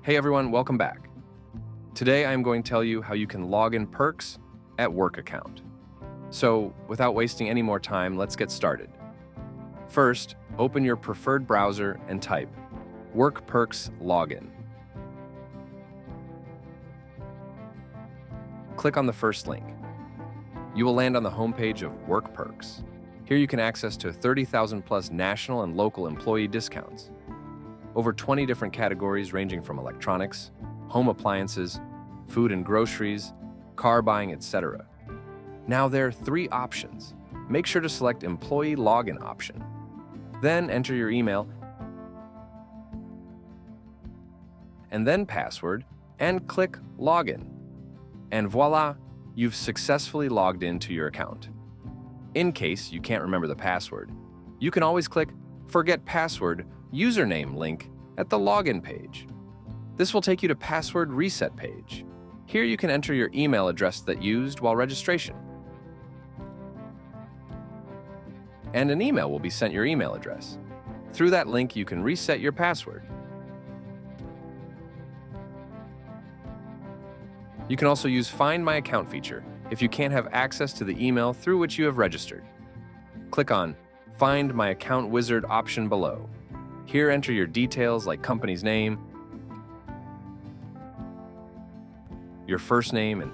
Hey everyone, welcome back. Today I'm going to tell you how you can log in perks at Work account. So, without wasting any more time, let's get started. First, open your preferred browser and type Work Perks Login. Click on the first link. You will land on the homepage of Work Perks. Here you can access to 30,000 plus national and local employee discounts. Over 20 different categories ranging from electronics, home appliances, food and groceries, car buying, etc. Now there are 3 options. Make sure to select Employee Login option. Then enter your email and then password and click Login. And voila, you've successfully logged into your account. In case you can't remember the password, you can always click Forget Password Username link at the login page. This will take you to Password Reset page. Here you can enter your email address that used while registration. And an email will be sent your email address. Through that link, you can reset your password. You can also use Find My Account feature if you can't have access to the email through which you have registered. Click on Find My Account Wizard option below. Here enter your details like company's name, your first name and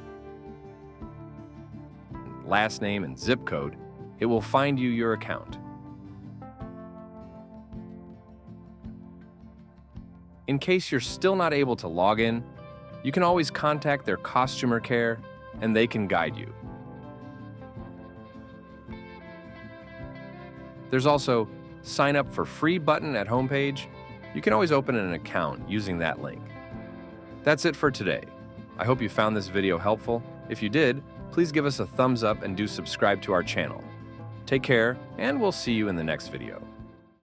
last name and zip code. It will find you your account. In case you're still not able to log in, you can always contact their customer care and they can guide you. There's also Sign Up for Free button at homepage. You can always open an account using that link. That's it for today. I hope you found this video helpful. If you did, please give us a thumbs up and do subscribe to our channel. Take care, and we'll see you in the next video.